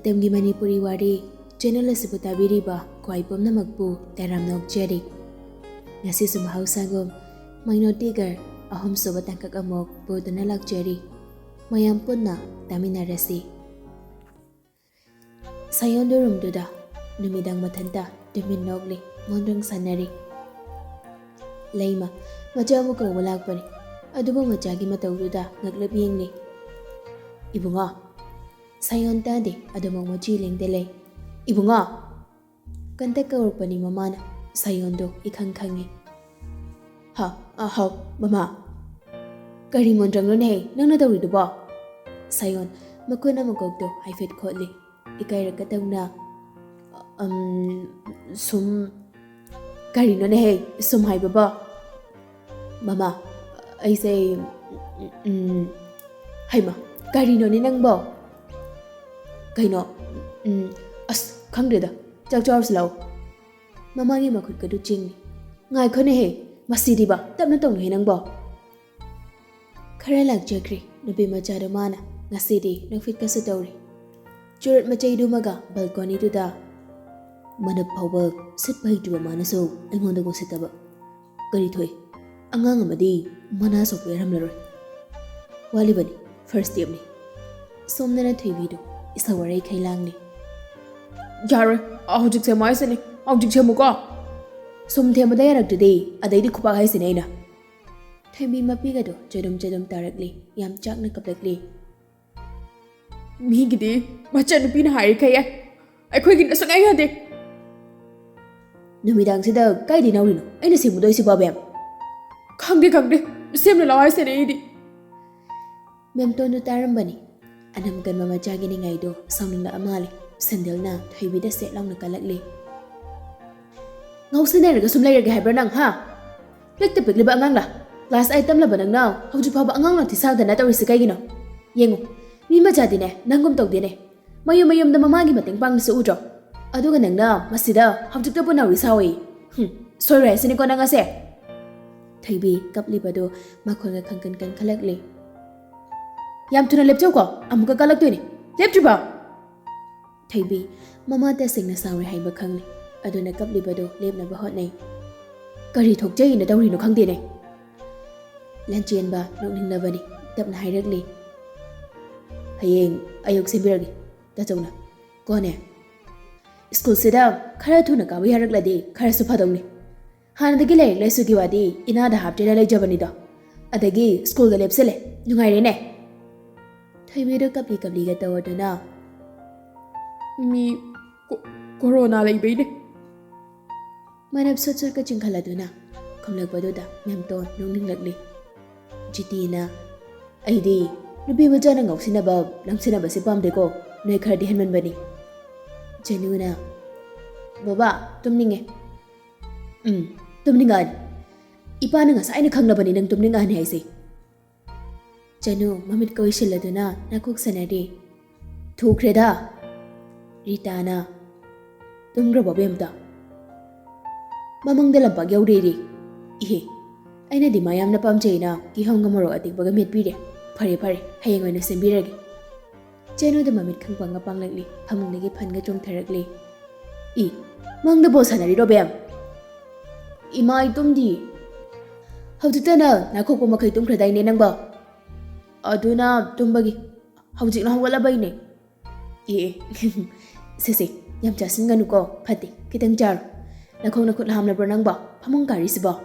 Matamgi Manipuri Wari channel asibu tabiriba kwai pumnamakpu taram nokjeri. Ngasi sumhausagom minority girl ahom soba tangkak amok bodana lakjeri. Mayam punna taminarasi. Sayondo rumduda numidang matanta dumin nogli mondrang sanari. Laima macha amuka walakpani aduba machagi matawduda ngaglap yengli. Ibunga sayon tadi adumang machiling delay. Ibunga kanta kaurpani mamana sayondo ikang-kangi. Ha, mama. Kari mondrang lo ne, nang natawid ba? Sayon, makuna magogdo haifit kotli. Ikay rakataw na, kari no ne, sumhay ba? Mama, I say, hay ma, kari no ni nang ba? Kay no, kang dida, chak chawars law. Mama ngi makut kadu ching. Ngay ko ne he, masidi ba, tap na tong hinang ba? Khara lag jagri, nabi machado mana, ngasidi, nang fit ka sa tawri. Churat machay dumaga, balkoni tuda. Manap pawag, sit pa higduwa mana so, ay ngonda kong sitaba. Garitoy, ang nga madi, manasok ko yaram laroy. Wali ba ni, first day ni. Som na natay video, isa waray kailang ni. Yara, ahojik sa maisa ni, ahojik sa muka. Som tema dayarak today, aday di kupakay sinay na. Thaymi mapigado jadum tarakli yam chak na kaplakli. Mi gidi machan nupi na hari kaya ay koy gina sangay hade. Numidang sida kay di nawrino ay nasimudoy si babem. Kangde sim na laway sa di. Mem tono tarambani anam kan mamachagi ni ngaydo samning na amali sandal na thaybi da set lang nakalakli. Ngaw sa naraga sumlay raga hebra nang ha. Nagtapigli ba angang la? Last item la ba nang now? Hawjik pa ba angang lang tisang da natawri sa kayo gino? Yengo, mi macha din nanggum tog din mayum na mamagi mating pang sa udro. Ado ka nang now, masida, hawjik na po na risawi. Sorry, sinin ko na nga se. Thaybi, kapli ba do, makol nga kangkan kalagli. Yam to na lepchaw ko, amuka kalag to ni. Lepchaw ba? Thaybi, mamata sing na sawi hay ba kangli. Ado na kapli ba do, lep na bahot na. Kari thok jay na dawri no kang din Lanchian ba nung na ba ni? Tap na hayragli. Hayeng, ayok sibiragi. Tatong na. Ko na. School sida, kara to na kawi haragla di, kara supadong ni. Hana dagi lay sugi wadi, inada hapte na lay jabani da. Adagi, school ga lepsele, nungay rin Thaybi kapli ga tawad na. Mi, corona lay ba Manap sot ka chingkala do na. Kamlag pa do da, nyamto nung ninglagli. Jitina, ay di, nabi mo dyan ang sinabab, lang sinaba si Pamde ko, na ikardihan man ba ni? Janu na, baba, tumning tumningan. Ipa na nga sa ay nakhang labanin ng tumningan ay si. Janu, mamit ko isila do na, nakuksa na di. Tukre da. Rita na. Tumgra ba bemta? Mamang dalang pagyaw di. Ihe. Ay na di mayam na pamchay na kihong ngamaro ating bagamit pide. Pare, hayang ay nasimbiragi. Jeno da mamit kang pangapang lagli, hamang nagipan nga chong taragli. Mang na bosa na rin robem. Ima ay tumdi. Hawjik na, nako kumakay tumkraday ni nang ba? Ado na, tumbagi. Hawjik na wala bay ni. Sisi, yam chasin nga nuko, pati, kitang jar. Nakong nakutlaham na bro nang ba, pamang kari si ba?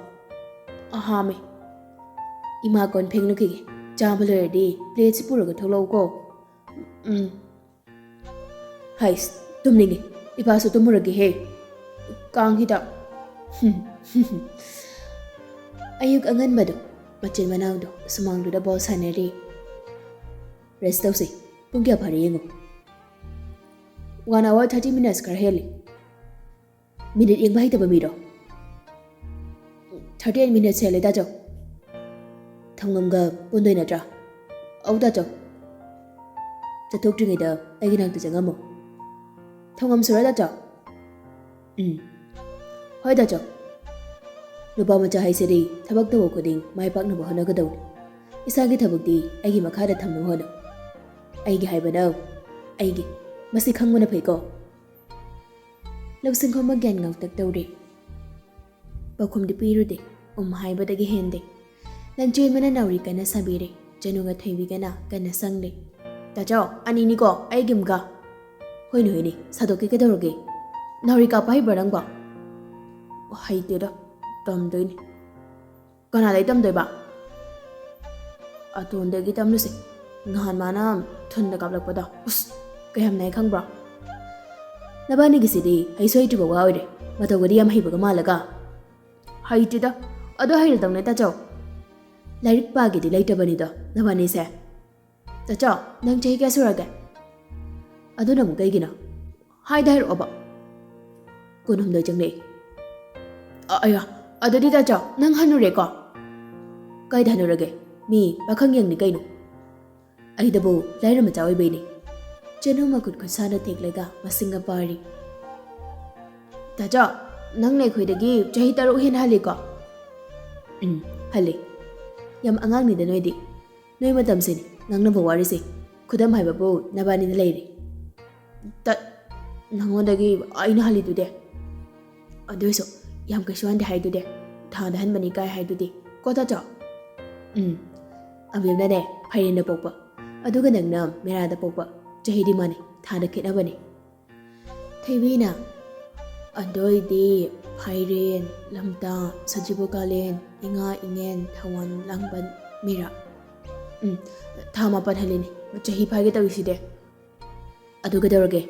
Ahame. Ima kon peng nuki. Jambalo di. Plate si puro ka tholaw ko. Hais. Tumningi. Ipaso tumuragi he. Kang hita. Ayuk angan ba do? Machin manaw do. Sumang do da ball sanari. Rest daw si. Pungkya pari yengo. 1 hour 30 minutes kar heli. Minute yung bahita ba miro? 38 minutes hele da jaw. Thangam pundoy na tra. Au da jaw. Chatok dringai da ai ginang ta jangamo. Thangam sura da jaw. Hoi da jaw. Nuba macha hai seri thabak tawo koding mai pak na bahana gadaw. Isagi thabak di ai gi makha da thamnu hono. Ai gi hai banau. Ai gi ꯃꯁꯤ ꯈꯪꯕꯅ ꯐꯩꯀꯣ ꯂꯧꯁꯤꯡ ꯈꯣꯝꯕ ꯒ꯭ꯌꯥꯟ ꯉꯥꯎꯇꯛ ꯇꯧꯔꯦ ꯄꯥꯎꯈꯨꯝꯗꯤ ꯄꯤꯔꯨꯗꯦ ꯍꯥꯏꯕꯗꯒꯤ ꯍꯦꯟꯗꯦ ꯂꯟꯆꯦꯟꯕꯅ ꯅꯥꯎꯔꯤ ꯀꯟꯅ ꯁꯥꯕꯤꯔꯦ ꯆꯅꯨꯒ ꯊꯣꯏꯕꯤꯒꯅ ꯀꯟꯅ ꯁꯪꯂꯦ ꯇꯥꯆꯧ ꯑꯅꯤꯅꯤꯀꯣ ꯑꯩꯒꯤ ꯑꯃꯒ ꯍꯣꯏꯅꯦ ꯍꯣꯏꯅꯦ ꯁꯥꯗꯣꯛꯀꯦ ꯀꯩꯗꯧꯔꯒꯦ ꯅꯥꯎꯔꯤ ꯀꯥꯞꯄ ꯍꯩꯕ꯭ꯔꯥ ꯅꯪꯕꯣ ꯍꯩꯇꯦꯗ ꯇꯝꯗꯣꯏꯅꯤ ꯀꯅꯥꯗꯩ ꯇꯝꯗꯣꯏꯕ ꯑꯇꯣꯟꯗꯒꯤ ꯇꯝꯂꯨꯁꯦ ꯅꯍꯥꯟ ꯃꯥꯅ ꯊꯨꯟꯗ ꯀꯥꯞꯂꯛꯄꯗꯣ ꯎꯁ ꯀꯌꯥꯝ ꯅꯥꯏ ꯈꯪꯕ꯭ꯔꯣ ꯅꯕꯥꯅꯤꯒꯤꯁꯤꯗꯤ ꯍꯩꯁꯨ ꯍꯩꯇ꯭ꯔꯤꯕ ꯋꯥ ꯑꯣꯏꯔꯦ ꯃꯇꯧꯒꯗꯤ ꯌꯥꯝ ꯍꯩꯕꯒ ꯃꯥꯜꯂꯒ ꯍꯩꯇꯦꯗ ꯑꯗꯣ ꯍꯩꯔꯗꯧꯅꯦ ꯇꯥꯆꯧ ꯂꯥꯏꯔꯤꯛ ꯄꯥꯒꯦꯗꯤ ꯂꯩꯇꯕꯅꯤꯗꯣ ꯅꯕꯥꯅꯤꯁꯦ ꯇꯥꯆꯧ ꯅꯪ ꯆꯍꯤ ꯀꯌꯥ ꯁꯨꯔꯒꯦ ꯑꯗꯨꯅ ꯑꯃꯨꯛ ꯀꯩꯒꯤꯅꯣ ꯍꯥꯏꯔꯛꯑꯣꯕ 12 ꯆꯪꯂꯛꯑꯦ ꯑꯌꯥ ꯑꯗꯨꯗꯤ ꯇꯥꯆꯧ ꯅꯪ ꯍꯟꯅꯨꯔꯦꯀꯣ ꯀꯥꯏꯗ ꯍꯟꯅꯨꯔꯒꯦ ꯃꯤ ꯄꯥꯈꯪ ꯌꯦꯡꯅꯤ ꯀꯩꯅꯣ ꯑꯩꯗꯕꯨ ꯂꯥꯏꯔ ꯃꯆꯥ ꯑꯣꯏꯕꯩꯅꯤ ꯆꯅꯨ ꯃꯈꯨꯠ ꯈꯨꯠꯁꯥꯅ ꯊꯦꯛꯂꯒ ꯃꯁꯤꯡꯒ ꯄꯥꯔꯤ ꯇꯥꯆꯧ ꯅꯪꯅ ꯑꯩꯈꯣꯏꯗꯒꯤ ꯆꯍꯤ 3 ꯍꯦꯟꯅ ꯍꯜꯂꯤꯀꯣ ꯍꯜꯂꯤ ꯌꯥꯝ ꯑꯉꯥꯡꯅꯤꯗ ꯅꯣꯏꯗꯤ ꯅꯣꯏ ꯃꯇꯝꯁꯤꯅꯤ ꯉꯥꯡꯅꯕ ꯋꯥꯔꯤꯁꯦ ꯈꯨꯗꯝ ꯍꯥꯏꯕꯕꯨ ꯅꯕꯥꯅꯤꯅ ꯂꯩꯔꯤ ꯅꯪꯉꯣꯟꯗꯒꯤ ꯑꯩꯅ ꯍꯜꯂꯤꯗꯨꯗꯤ ꯑꯗꯨꯏꯁꯨ ꯌꯥꯝ ꯀꯩꯁꯨ ꯍꯟꯗꯦ ꯍꯥꯏꯗꯨꯗꯤ ꯊꯥꯗ ꯍꯟꯕꯅꯤ ꯀꯥꯏ ꯍꯥꯏꯗꯨꯗꯤ ꯀꯣ ꯇꯥꯆꯧ ꯑꯕꯦꯝꯅꯅꯦ ꯐꯩꯔꯦꯟꯗ ꯄꯣꯛꯄ ꯑꯗꯨꯒ ꯅꯪꯅ ꯃꯦꯔꯥꯗ ꯄꯣꯛꯄ ꯆꯍꯤꯗꯤ ꯃꯥꯟꯅꯩ ꯊꯥꯗ ꯈꯦꯠꯅꯕꯅꯤ ꯊꯣꯏꯕꯤꯅ ꯑꯗꯣꯏꯗꯤ ꯐꯥꯏꯔꯦꯟ ꯂꯝꯇꯥ ꯁꯖꯤꯕꯨ ꯀꯥꯂꯦꯟ ꯏꯉꯥ ꯏꯉꯦꯟ ꯊꯥꯋꯜ ꯂꯥꯡꯕꯟ ꯃꯦꯔꯥ ꯊꯥ 4 ꯍꯜꯂꯤꯅꯤ ꯆꯍꯤ ꯐꯥꯒꯦ ꯇꯧꯔꯤꯁꯤꯗꯤ ꯑꯗꯨ ꯀꯩꯗꯧꯔꯒꯦ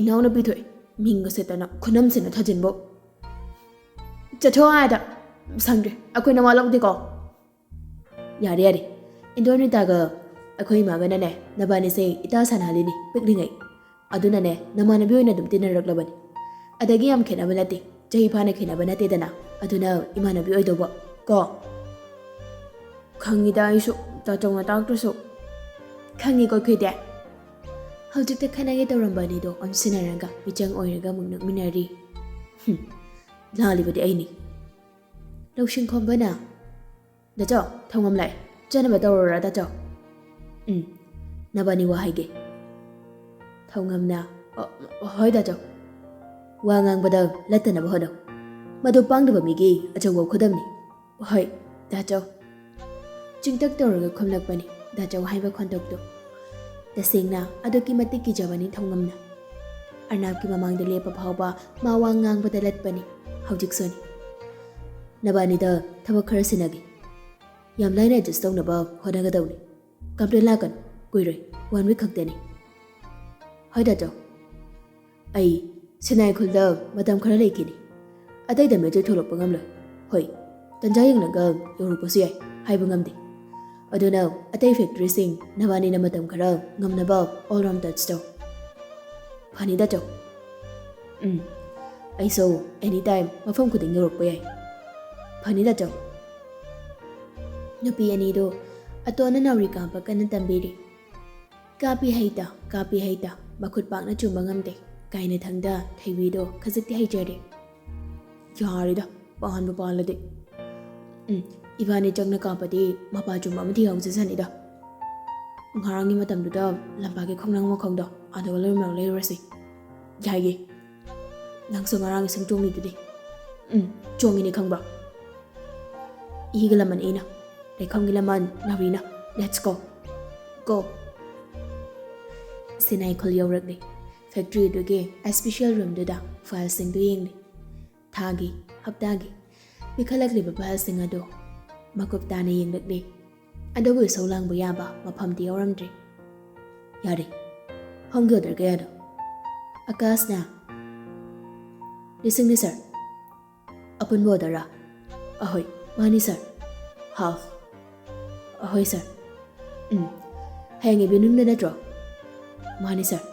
ꯏꯅꯥꯎꯅꯨꯄꯤ ꯊꯣꯛꯑꯦ ꯃꯤꯡꯒ ꯁꯦꯠꯇꯅ ꯈꯨꯅꯝꯁꯤꯅ ꯊꯥꯖꯤꯟꯕꯣ ꯆꯠꯊꯣꯛ ꯍꯥꯏꯗ ꯁꯪꯗ꯭ꯔꯦ ꯑꯩꯈꯣꯏ ꯅꯋꯥ ꯂꯧꯗꯦꯀꯣ ꯌꯥꯔꯦ ꯌꯥꯔꯦ ꯏꯟꯗꯣꯔꯅꯤꯇꯥꯒ ꯑꯩꯈꯣꯏ ꯏꯃꯥꯒꯅꯅꯦ ꯅꯕꯥꯅꯤꯁꯦ ꯏꯇꯥ ꯁꯥꯟꯅꯍꯜꯂꯤꯅꯤ ꯄꯤꯛꯂꯤꯉꯩ ꯑꯗꯨꯅꯅꯦ ꯅꯃꯥꯟꯅꯕꯤ ꯑꯣꯏꯅ ꯑꯗꯨꯝ ꯇꯤꯟꯅꯔꯛꯂꯕꯅꯤ ꯑꯗꯒꯤ ꯌꯥꯝ ꯈꯦꯠꯅꯕ ꯅꯠꯇꯦ ꯆꯍꯤ ꯐꯥꯅ ꯈꯦꯠꯅꯕ ꯅꯠꯇꯦꯗꯅ ꯑꯗꯨꯅ ꯏꯃꯥꯟꯅꯕꯤ ꯑꯣꯏꯗꯧꯕ ꯀꯣ ꯈꯪꯉꯤꯗ ꯑꯩꯁꯨ ꯇꯥꯆꯧꯅ ꯇꯥꯛꯇ꯭ꯔꯁꯨ ꯈꯪꯉꯤꯀꯣ ꯑꯩꯈꯣꯏꯗꯤ ꯍꯧꯖꯤꯛꯇ ꯈꯠꯅꯒꯦ ꯇꯧꯔꯝꯕ ꯑꯅꯤꯗꯣ ꯑꯣꯟꯁꯤꯟꯅꯔꯒ ꯃꯤꯆꯪ ꯑꯣꯏꯔꯒ ꯑꯃꯨꯛ ꯅꯣꯛꯃꯤꯟꯅꯔꯤ ꯂꯥꯜꯂꯤꯕꯗꯤ ꯑꯩꯅꯤ ꯂꯧꯁꯤꯡ ꯈꯣꯝꯕꯅ ꯇꯥꯆꯧ ꯊꯧꯉꯝ ꯂꯥꯛꯑꯦ ꯆꯠꯅꯕ ꯇꯧꯔꯣꯔꯥ ꯇꯥꯆꯧ ꯅꯕꯥꯅꯤ ꯋꯥ ꯍꯥꯏꯒꯦ ꯊꯧꯉꯝꯅ ꯍꯣꯏ ꯇꯥꯆꯧ ꯋꯥ ꯉꯥꯡꯕꯗ ꯂꯠꯇꯅꯕ ꯍꯣꯠꯅꯧ ꯃꯗꯨ ꯄꯥꯡꯗꯕ ꯃꯤꯒꯤ ꯑꯆꯧꯕ ꯈꯨꯗꯝꯅꯤ ꯍꯣꯏ ꯇꯥꯆꯧ ꯆꯤꯡꯇꯛ ꯇꯧꯔꯒ ꯈꯨꯝꯂꯛꯄꯅꯤ ꯇꯥꯆꯧ ꯍꯥꯏꯕ ꯈꯣꯟꯊꯣꯛꯇꯣ ꯇꯁꯦꯡꯅ ꯑꯗꯨꯛꯀꯤ ꯃꯇꯤꯛ ꯀꯤꯖꯕꯅꯤ ꯊꯧꯉꯝꯅ ꯑꯔꯅꯥꯞꯀꯤ ꯃꯃꯥꯡꯗ ꯂꯦꯞꯄ ꯐꯥꯎꯕ ꯃꯥ ꯋꯥ ꯉꯥꯡꯕꯗ ꯂꯠꯄꯅꯤ ꯍꯧꯖꯤꯛꯁꯨꯅꯤ ꯅꯕꯥꯅꯤꯗ ꯊꯕꯛ ꯈꯔ ꯁꯤꯟꯅꯒꯦ ꯌꯥꯝ ꯂꯥꯏꯅ ꯑꯦꯗꯖꯁ ꯇꯧꯅꯕ ꯍꯣꯠꯅꯒꯗꯧꯅꯤ ꯀꯝꯄ꯭ꯂꯦꯟ ꯂꯥꯛꯀꯅꯨ ꯀꯨꯏꯔꯣꯏ 1 week ꯈꯛꯇꯅꯤ ꯍꯣꯏ ꯇꯥꯆꯧ ꯑꯩ ꯁꯤꯅꯥꯏꯈꯨꯜꯗ ꯃꯇꯝ ꯈꯔ ꯂꯩꯈꯤꯅꯤ ꯑꯇꯩꯗ ꯃꯦꯖꯔ ꯊꯣꯛꯂꯛꯄ ꯉꯝꯂꯣꯏ ꯍꯣꯏ ꯇꯟꯖꯥ ꯌꯦꯡꯂꯒ ꯌꯧꯔꯛꯄꯁꯨ ꯌꯥꯏ ꯍꯥꯏꯕ ꯉꯝꯗꯦ ꯑꯗꯨꯅ ꯑꯇꯩ ꯐꯦꯛꯇꯔꯤꯁꯤꯡ ꯅꯕꯥꯅꯤꯅ ꯃꯇꯝ ꯈꯔ ꯉꯝꯅꯕ ꯑꯣꯜ ꯔꯥꯎꯟ ꯇꯆ ꯇꯧ ꯐꯅꯤ ꯇꯥꯆꯧ ꯑꯩꯁꯨ ꯑꯦꯅꯤ ꯇꯥꯏꯝ ꯃꯐꯝ ꯈꯨꯗꯤꯡ ꯌꯧꯔꯛꯄ ꯌꯥꯏ ꯐꯅꯤ ꯇꯥꯆꯧ ꯅꯨꯄꯤ ꯑꯅꯤꯗꯣ ꯑꯇꯣꯟꯅ ꯅꯥꯎꯔꯤ ꯀꯥꯞꯄ ꯀꯟꯅ ꯇꯝꯕꯤꯔꯤ ꯀꯥꯞꯄꯤ ꯍꯩꯇ ꯃꯈꯨꯠ ꯄꯥꯛꯅ ꯆꯨꯝꯕ ꯉꯝꯗꯦ ꯀꯥꯏꯅꯊꯪꯗ ꯊꯩꯕꯤꯗꯣ ꯈꯖꯤꯛꯇꯤ ꯍꯩꯖꯔꯦ ꯌꯥꯔꯦꯗ ꯄꯥꯟꯕ ꯄꯥꯜꯂꯗꯤ ꯏꯕꯥꯅꯤ ꯆꯪꯅ ꯀꯥꯞꯄꯗꯤ ꯃꯄꯥ ꯆꯨꯝꯕ ꯑꯃꯗꯤ ꯌꯥꯎꯖꯁꯅꯤꯗ ꯉꯔꯥꯡꯒꯤ ꯃꯇꯝꯗꯨꯗ ꯂꯝꯄꯥꯛꯀꯤ ꯈꯣꯡꯅꯥꯡ ꯃꯈꯣꯡꯗꯣ ꯑꯗꯨꯒ ꯂꯩꯔꯨꯔꯁꯤ ꯌꯥꯏꯌꯦ ꯅꯪꯁꯨ ꯉꯔꯥꯡ ꯏꯁꯤꯡ ꯆꯣꯡꯂꯤꯗꯨꯗꯤ ꯆꯣꯡꯉꯤꯅꯤ ꯈꯪꯕ꯭ꯔꯣ ꯏꯒ ꯂꯃꯟ ꯑꯩꯅ ꯂꯩꯈꯣꯝꯒꯤ ꯂꯃꯟ ꯅꯥꯎꯔꯤꯅ ꯂꯦꯠꯁ ꯒꯣ ꯁꯤꯅꯥꯏꯈꯨꯜ ꯌꯧꯔꯛꯂꯤ ꯐꯦꯛꯇ꯭ꯔꯤ ꯑꯗꯨꯒꯤ ꯑꯦꯁꯄꯤꯁꯤꯌꯦꯜ ꯔꯨꯝꯗꯨꯗ ꯐꯥꯏꯜꯁꯤꯡꯗꯨ ꯌꯦꯡꯂꯤ ꯊꯥꯒꯤ ꯍꯞꯇꯥꯒꯤ ꯄꯤꯈꯠꯂꯛꯂꯤꯕ ꯐꯥꯏꯜꯁꯤꯡ ꯑꯗꯨ ꯃꯀꯨꯞ ꯇꯥꯅ ꯌꯦꯡꯂꯛꯂꯤ ꯑꯗꯨꯕꯨ ꯏꯁꯧ ꯂꯥꯡꯕ ꯌꯥꯕ ꯃꯐꯝꯗꯤ ꯌꯥꯎꯔꯝꯗ꯭ꯔꯤ ꯌꯥꯔꯦ ꯍꯣꯝꯒꯤ ꯑꯣꯔꯗꯔ ꯀꯌꯥꯅꯣ ꯑꯀꯥꯁꯅ 1,000ꯅꯤ ꯁꯥꯔ ꯑꯄꯨꯟꯕ ꯑꯣꯔꯗꯔꯔꯥ ꯑꯍꯣꯏ ꯃꯥꯅꯤ ꯁꯥꯔ ꯍꯥꯐ ꯑꯍꯣꯏ ꯁꯥꯔ ꯍꯌꯦꯡ ꯏꯚꯤꯅꯤꯡꯗ ꯅꯠꯇ꯭ꯔꯣ ꯃꯥꯅꯤ ꯁꯥꯔ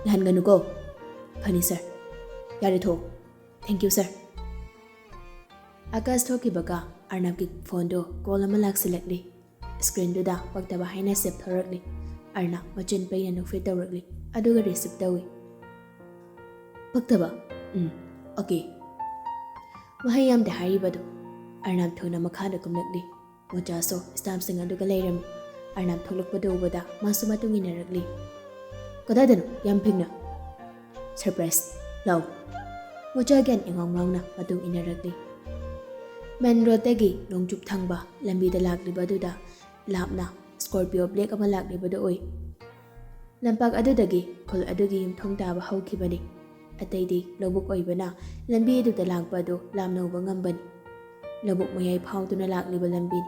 ꯅꯍꯟꯒꯅꯨꯀꯣ ꯐꯅꯤ ꯁꯥꯔ ꯌꯥꯔꯦ ꯊꯣꯛꯑꯣ ꯊꯦꯡꯛ ꯌꯨ ꯁꯥꯔ ꯑꯀꯥꯁ ꯊꯣꯛꯈꯤꯕꯒ ꯑꯔꯅꯥꯞꯀꯤ ꯐꯣꯟꯗꯣ ꯀꯣꯜ ꯑꯃ ꯂꯥꯛꯁꯤꯜꯂꯛꯂꯤ ꯁ꯭ꯀ꯭ꯔꯤꯟꯗꯨꯗ ꯄꯛꯇꯕ ꯍꯥꯏꯅ ꯁꯦꯞ ꯊꯧꯔꯛꯂꯤ ꯑꯔꯅꯥꯞ ꯃꯆꯤꯟ ꯄꯩꯅ ꯅꯣꯛꯐꯦꯠ ꯇꯧꯔꯛꯂꯤ ꯑꯗꯨꯒ ꯔꯤꯁꯤꯞ ꯇꯧꯏ ꯄꯛꯇꯕ ꯑꯣꯀꯦ ꯋꯥꯍꯩ ꯌꯥꯝꯗ ꯍꯥꯏꯔꯤꯕꯗꯣ ꯑꯔꯅꯥꯞ ꯊꯨꯅ ꯃꯈꯥꯗ ꯀꯨꯝꯂꯛꯂꯤ ꯃꯣꯆꯥꯁꯨ ꯁ꯭ꯇꯥꯝꯞꯁꯤꯡ ꯑꯗꯨꯒ ꯂꯩꯔꯝꯃꯤ ꯑꯔꯅꯥꯞ ꯊꯣꯛꯂꯛꯄꯗ ꯎꯕꯗ ꯃꯥꯁꯨ ꯃꯇꯨꯡ ꯏꯟꯅꯔꯛꯂꯤ Kadadano, yam pingna. Surprise, lau. Mocha again ingong ngongna matung inaragli. Main road dagi Nungcthoi thangba lambi da lakliba duda lapna Scorpio black ama lakliba da oi. Lampak adudagi khul adugi yumthong taba hawkibani. Ataidi lobuk oibana lambi duda lakba do lamnauba ngambani. Lobuk mayai phawtuna lakliba lambi.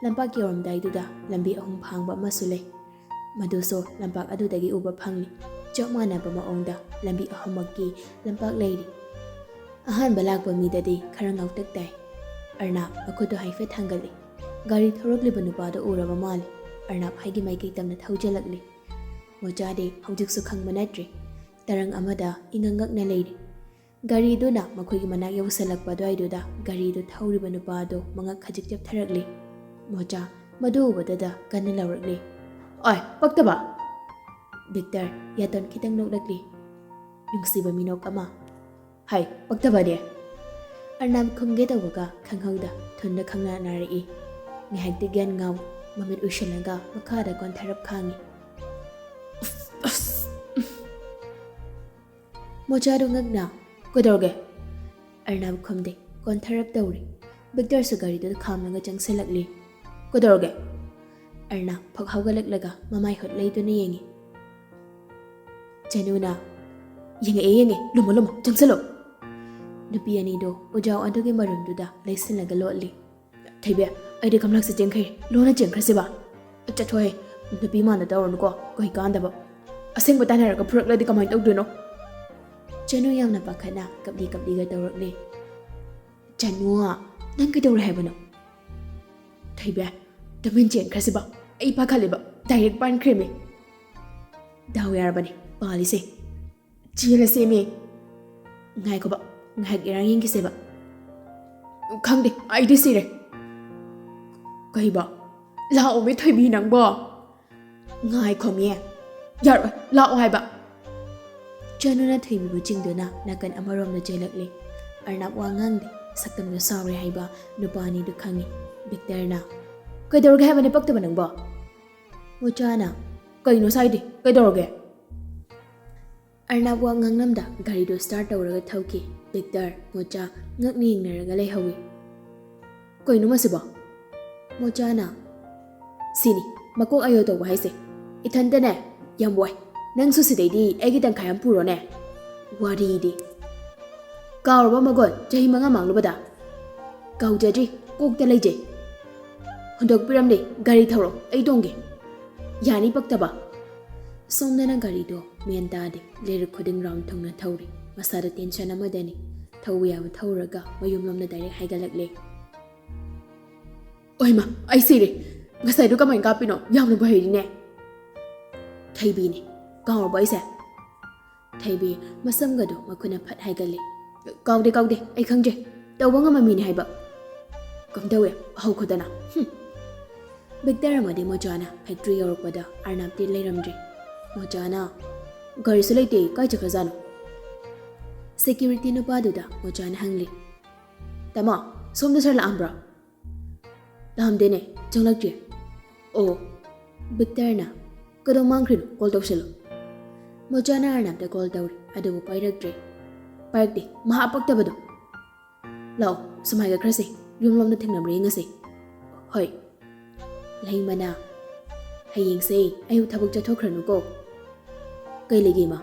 Lampak yoramdai duda lambi ahum phangba masule. Maduso lampak adudagi uba phangni. Chok manaba maongda lambi ahumaki lampak leiri. Ahan balakba midadi karang ngautak tai. Arnab akudo haifet hangali. Gari thorokliba nupado uraba mali. Arnab haigi maiki tamna thaujalakli. Mojade haujiksu khangba natri. Tarang amada ingangak na leiri. Gari duna makoigi manak yawsalakpa dwaiduda gari do thauriba nupado mangak khajik jap tharakli. Moja madu ubadada kanna laurakli. Oi, paktaba! Victor yaton kitang noklakli. Nungsiba minok ama. Hai, paktaba de. Arnab khumge tawbaga khanghauda thunda khangna narai. Ngahakti gyan ngaw mamit ushalaga makhada kon tharap khangi. Mochado ngagna kodorge. Arnab khumde kon tharap tawri. Victor sugari do khamnaga changsalakli. Kodorge. Arnab phaghawgalaklaga mamai hot leituna yengi. Januna yenge lumo changsalo. Nupi anido ujao adugi marumduda laisinlaga lotli. Thaibe aidi kamlakse jengkhai lona jengkhrasiba. Chathoy nupi mana dawrnuko koi kandaba. Asengba tanaraga phurakladi kamai tawduno. Chanu yamna pakhana kapdi ga tawrakli. Chanu nang kidawra haibano. Thaibe tamin jengkhrasiba. Ai pakhaliba direct pan kremi. Daw yarabani palise. Chila semi. Ngai ko ba ngahak irang yung kiseba. Khangde, ay di sire. Kay ba? Lao may thay binang ba? Ngai ko miye. Yar, lao hay ba? Chano na thay bibuching do na nakan amarom na jailakli. Arnab wangang di, saktam na sorry hay ba, nupani do khangi. Victor na. Kay dorge hay ba ni pagtaban ng ba? Mucha na. Kay no say di, kay dorge. Arnab wangang namda, gari do start tawraga thawki. Victor, Mocha, ngakni naraga laihawi. Koy numa siba? Mocha na. Sini, makok ayo to haise. Itanda ne, yamboy. Nang susidai di, egi tang kayam puro ne. Wari di. Kau ba magon, jahi mga manglubada. Kau jadi, kok talay jay. Hundog piram di, gari thawro, ay dongge. Yani paktaba. Somna na gari do, mienta di, lirik kuding round tong na thawri. Masada tension amadani thawi yaba thawraga mayumlomna direct haigalakle. Oima ai sire ngasai do kamai kapino yamna bahiri ne. Thaibi ne kaur baise. Thaibi masamga do makuna phat haigale. Kaude ai khangje tawba ngama mini haiba. Kamdawe hau khudana. Victor amadi mojana factory yorokpada Arnab ti leiramdri. Mojana gari sulaite kai chakhazano. Security nupa duda Mojan hangli. Tama, somda sar laambra. Lahamde ne, changlakje. Oh, Victor na. Kadang mangkrin call tawsilo. Mojana Arnab da call tawri adubu pairakdre. Pairagdi, mahapagtabado. Lao, sumaiga krasi, yumlom na tingnamri ngasi. Hoy. Lahing mana. Haying say, ayu tabuk chathokranu ko. Kay ligi ma.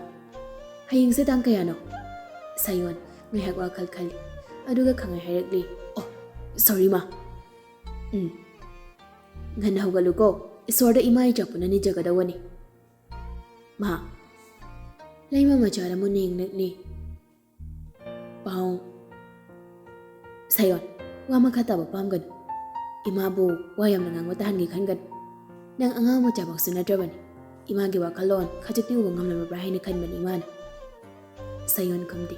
Haying say tang kayano. Sayon, ngayag wakal kali. Aduga kangay harakli. Oh, sorry ma. Ngana hugalu ko. Isorda imay japo na ni jagadawani. Ma. Layma majara mo ning nagni. Paong. Sayon, wama kata ba pamgan. Imabu, wayam nangang matahan gikangan. Nang anga mo jabak sunadraban. Imagi wakalon, kajati ubang ngamla mabrahay na kanman imana. Sayon kamdi.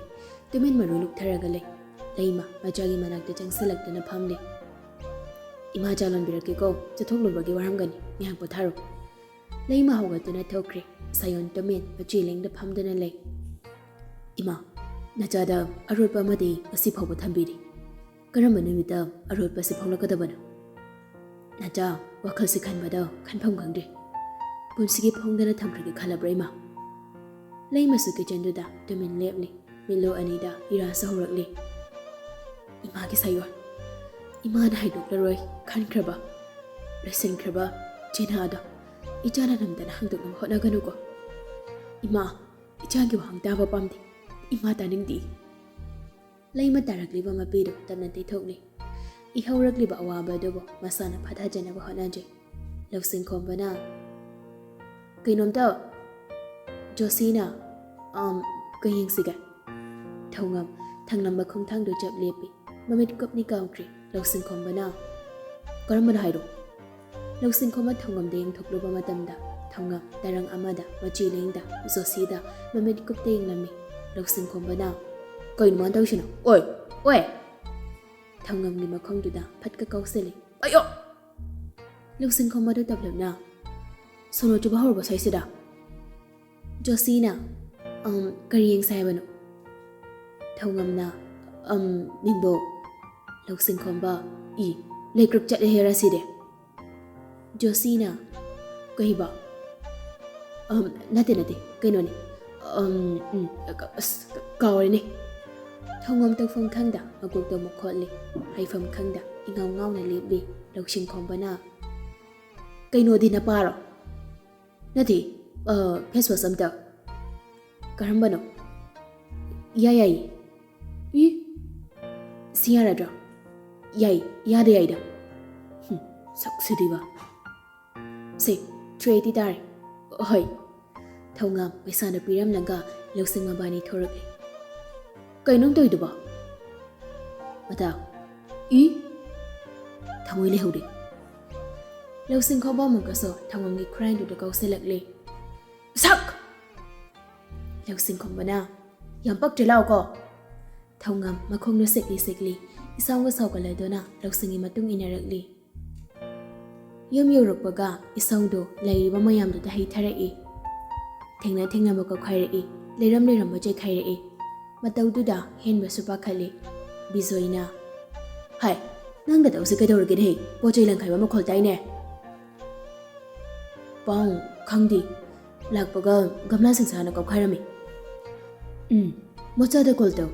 Tumin maruluk taragalay. Layma, majagi managda changsalagda na pamli. Ima jalon biraki ko, chathoklo bagi waramgani, ngayang potharo. Layma hawagado na thokre, sayon tumin, pachiling da pamda na lay. Ima, najada arul pa madi asip hawa thambiri. Karamba numita arul pa sipong lakadabana. Naja, wakal si kanbada, kanpam gangde. Punsigi pong da na thamkragi khalabray ma. Lay masu kitchen-duda tumin lepli. Milo anida irasa horakli. Ima ki sayor. Ima na haiduk laroy kan kraba. Resin kraba jinada. Ijana namdana hangduk nam honaganu ko. Ima ijagi wa hangdaba pamdi. Ima taningdi. Lay matarakliba mapido tamna tithokli. Ihawrakliba awaba dobo masana phathajana ba honajay. Lawsing khombana. Kainomta Josina kaying siga. Thongam thangnam bakhong thangdo chap lepi. Mamit kopni kaungkri lawsing khombana. Karamana hairo. Lawsing khoma thongam deyang thokloba matamda. Thongam darang amada machi lengda Josida mamit kopteyang lami. Lawsing khombana. Kain man tawsina. Oi. Thongam ni makhong duda phatka kauseli. Ayo. Lawsing khoma do tablabna. Sono chuba horba saisida. Josina kariyeng saibano. Thongam na ningbo. Lawsing khomba lekrup chat hera side. Josina kahiba. Nate kaino ni. Kawani. Thongam tawfam khangda maguk do mokholi. Haifam khangda ingaw na lebi. Lawsing khomba na. Kaino di na paro. Nati face wash amta. Karambano. Yai. Siyara dra. Yada yaida. Saksidiba. Se, trade dare. Hoi. Thongam paisa na piram langa lawsing mabani thorakli. Kainong toiduba. Mata. Thamoi lehudi. Lawsing khoba mungkaso thongam gi crying to the kauselakli. Sak. Lawsing khombana. Yampak jelao ko. Thongam makhong no sekli. Isang ga sawkala dona lawsing matung inarakli. Yum yorokpaga isang do lay mayam do dahi tharai. Thengna mako khairi. Leram baje khairi. Matau duda hen basupa khali. Bizoina. Hai. Nang da tawse kadawrge dei. Pojai lang khaiba makhol tai ne. Pong khangdi. Lakpaga gamla singsana ko khairami. Mocha da kol taw.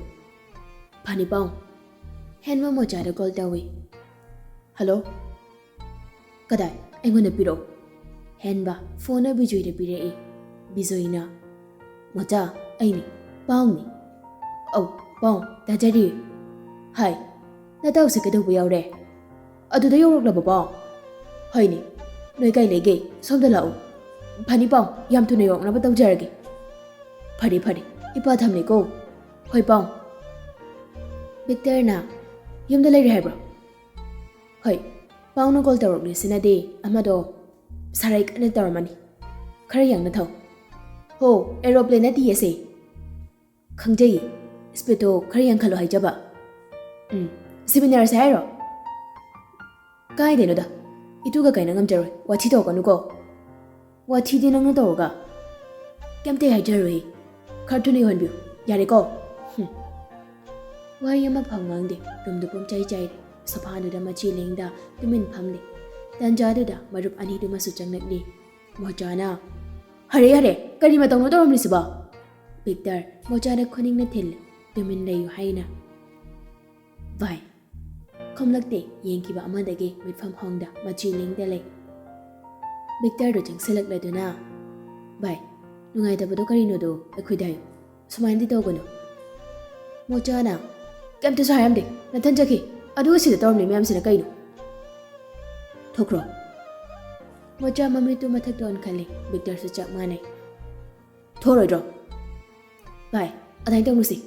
Phani pong. Henma mocha da kol tawi. Hello. Kadai aingona piro. Henba phone bijoi da pire. Bizoina. Mocha aini. Pong ni. Pong dajari. Hai. Na tawse kadawba yawre. Aduda yawroklaba pong. Hai ni. Noi kai lege somda lao. Phani pong yam thuna yok na ba tawjarage. Phari. Ipa thamne ko. Hoi pong. Victor na yumda lai rehbro. Hoi. Pong no call tawrok ni sinade amado sarai kana tawmani. Khara yang na thaw. Ho aeroplane na ti ese. Khangjai. Speedo khara yang khalo hai jaba. Seminar sa hairo. Kai de no da. Ituga kaina ngamjaroi. Wathi to kanu ko. Wathi de nang na tawga. Kemte hai jaroi. Khartuni honbiu. Yare ko. Wari ama phangang de rumdu pum chai. Saphanu da machi lengda tumin phamli. Tanjadu da marup ani du masu changnakli. Mojana. Hare. Kari matang no tawmli siba. Victor mojana khoning na thil. Tumin layu haina. Vai. Khomlakte yengkiba amadagi mitfam hongda machi lengda lay. Victor do jangselak laduna. Vai. Nungai dabado karino do akhudayo. Sumaindi tawgono. Mojana. Kamte sayamde. Nathanjaki. Adu sida tawmli miyam sina kaino. Thokro. Moja mamitu mathak don khali. Victor su chak manai. Thorodro. Vai. Adai tawmusi.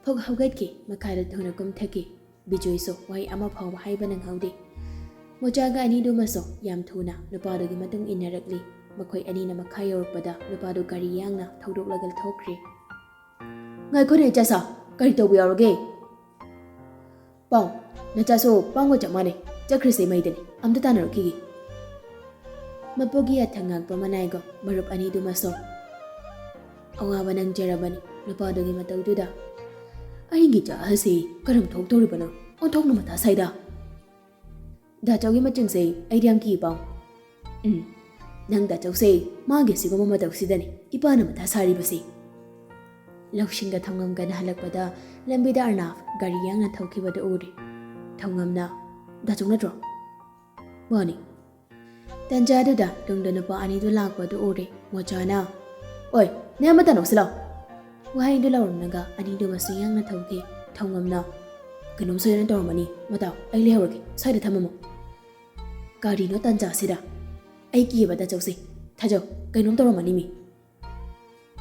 Phok haugat ki makhada thona kum thaki. Bijoi so wai ama phawa haiba nang haude. Moja ga ani do maso yam thuna nupado gi matung inarakli. Makhoi ani na makhai yorpada nupado gari yangna thodok lagal thokri. Ngai khone chasa kari tobu yaroge. Pong na chaso pangwa chamane chakri se maidani amta tanaroki. Mapogi athangak pamanai go marup ani do maso. Awa banang jarabani nupado gi matau duda. Aingi cha hasi karam thok tori bana on thok na mata saida da chawgi maching sei aidiam ki pang nang da chaw sei ma ge si go ma taw sidani ipa na mata sari basi ꯂꯧꯁꯤꯡꯒ ꯊꯧꯉꯝꯒꯅ ꯍꯜꯂꯛꯄꯗ ꯂꯝꯕꯤꯗ ꯑꯔꯅꯥꯐ ꯒꯥꯔꯤ ꯌꯥꯡꯅ ꯊꯧꯈꯤꯕꯗꯨ ꯎꯔꯦ꯫ ꯊꯧꯉꯝꯅ ꯗꯥꯆꯧ ꯅꯠꯇ꯭ꯔꯣ? ꯃꯥꯅꯤ꯫ ꯇꯟꯖꯥꯗꯨꯗ ꯇꯨꯡꯗ ꯅꯨꯄꯥ ꯑꯅꯤꯗꯨ ꯂꯥꯛꯄꯗꯨ ꯎꯔꯦ꯫ ꯃꯣꯆꯥꯅ ꯑꯣꯏ ꯅꯦ ꯑꯃꯇ ꯅꯣꯛꯁꯤꯜꯂꯣ꯫ ꯋꯥꯍꯩꯗꯨ ꯂꯧꯔꯝꯂꯒ ꯑꯅꯤꯗꯨ ꯃꯁꯨ ꯌꯥꯡꯅ ꯊꯧꯈꯤ꯫ ꯊꯧꯉꯝꯅ ꯀꯩꯅꯣꯝ ꯁꯣꯏꯗꯅ ꯇꯧꯔꯝꯃꯅꯤ ꯃꯇꯥꯎ ꯑꯩ ꯂꯩꯍꯧꯔꯒꯦ ꯁ꯭ꯋꯥꯏꯗ ꯊꯝꯃꯝꯃꯣ꯫ ꯀꯔꯤꯅꯣ ꯇꯟꯖꯥꯁꯤꯗ? ꯑꯩ ꯀꯤꯌꯦꯕ ꯗꯥꯆꯧꯁꯦ ꯊꯥꯖꯧ ꯀꯩꯅꯣꯝ ꯇꯧꯔꯝꯃꯅꯤ ꯃꯤ꯫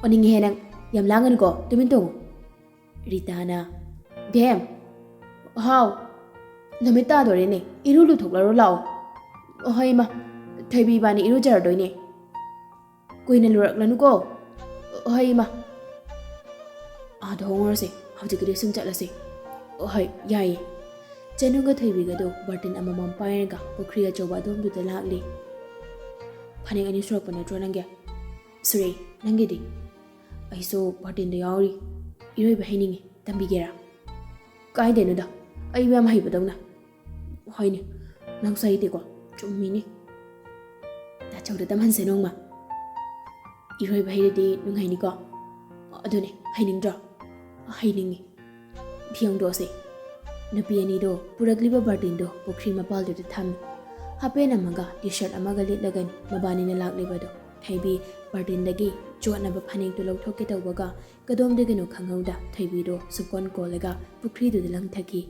ꯑꯣꯅꯤꯡꯉꯦꯍꯦ ꯅꯪ ꯌꯥꯝ ꯂꯥꯡꯒꯅꯨꯀꯣ ꯇꯨꯃꯤꯟ ꯇꯣꯡꯉꯨ꯫ ꯔꯤꯇꯥꯅ ꯚꯦꯝ ꯍꯥꯎ ꯅꯨꯃꯤꯠ ꯇꯥꯗꯣꯔꯦꯅꯦ ꯏꯔꯨ ꯂꯨꯊꯣꯛꯂꯔꯣ ꯂꯥꯛꯑꯣ꯫ ꯍꯣꯏ ꯏꯃꯥ ꯊꯣꯏꯕꯤ ꯏꯕꯥꯅꯤ ꯏꯔꯨꯖꯔꯗꯣꯏꯅꯦ꯫ ꯀꯨꯏꯅ ꯂꯨꯔꯛꯂꯅꯨꯀꯣ꯫ ꯍꯣꯏ ꯏꯃꯥ꯫ ꯑꯥꯗ ꯍꯣꯡꯉꯨꯔꯁꯦ ꯍꯧꯖꯤꯛꯀꯤꯗꯤ ꯁꯨꯝ ꯆꯠꯂꯁꯤ꯫ ꯍꯣꯏ ꯌꯥꯏꯌꯦ꯫ ꯆꯅꯨꯒ ꯊꯣꯏꯕꯤꯒꯗꯣ ꯕꯥꯔꯇꯤꯟ ꯑꯃꯃꯝ ꯄꯥꯏꯔꯒ ꯄꯨꯈ꯭ꯔꯤ ꯑꯆꯧꯕ ꯑꯗꯣꯝꯗꯨꯗ ꯂꯥꯛꯂꯤ꯫ ꯐꯅꯦꯛ ꯑꯅꯤ ꯁꯨꯔꯛꯄ ꯅꯠꯇ꯭ꯔꯣ ꯅꯪꯒꯤ? ꯁꯨꯔꯛꯏ ꯅꯪꯒꯤꯗꯤ? ꯑꯩꯁꯨ ꯕꯥꯔꯇꯤꯟꯗ ꯌꯥꯎꯔꯤ ꯏꯔꯣꯏꯕ ꯍꯩꯅꯤꯡꯉꯤ ꯇꯝꯕꯤꯒꯦꯔꯥ? ꯀꯥꯏꯗꯩꯅꯣꯗ ꯑꯩꯕꯨ ꯌꯥꯝ ꯍꯩꯕꯗꯧꯅ꯫ ꯍꯣꯏꯅꯦ ꯅꯪꯁꯨ ꯍꯩꯇꯦꯀꯣ ꯆꯨꯝꯃꯤꯅꯤ꯫ ꯗꯥꯆꯧꯗ ꯇꯝꯍꯟꯁꯦ ꯅꯣꯡꯃ꯫ ꯏꯔꯣꯏꯕ ꯍꯩꯔꯗꯤ ꯅꯨꯡꯉꯥꯏꯅꯤꯀꯣ꯫ ꯑꯗꯨꯅꯦ ꯍꯩꯅꯤꯡꯗ꯭ꯔꯣ? ꯍꯩꯅꯤꯡꯉꯤ꯫ ꯐꯤꯌꯣꯡꯗꯣꯛꯑꯁꯦ꯫ ꯅꯨꯄꯤ ꯑꯅꯤꯗꯣ ꯄꯨꯔꯛꯂꯤꯕ ꯕꯥꯔꯇꯤꯟꯗꯣ ꯄꯨꯈ꯭ꯔꯤ ꯃꯄꯥꯜꯗꯨꯗ ꯊꯝꯃꯤ꯫ ꯍꯥꯄꯦꯟ ꯑꯃꯒ ꯇꯤ ꯁꯥꯔꯠ ꯑꯃꯒ ꯂꯤꯠꯂꯒꯅꯤ ꯃꯕꯥꯅꯤꯅ ꯂꯥꯛꯂꯤꯕꯗꯣ꯫ ꯊꯣꯏꯕꯤ ꯕꯥꯔꯇꯤꯟꯗꯒꯤ ꯆꯣꯠꯅꯕ ꯐꯅꯦꯛꯇꯨ ꯂꯧꯊꯣꯛꯀꯦ ꯇꯧꯕꯒ ꯀꯗꯣꯝꯗꯒꯤꯅꯣ ꯈꯪꯍꯧꯗ ꯊꯣꯏꯕꯤꯗꯣ ꯁꯨꯀꯣꯟ ꯀꯣꯜꯂꯒ ꯄꯨꯈ꯭ꯔꯤꯗꯨꯗ ꯂꯪꯊꯈꯤ꯫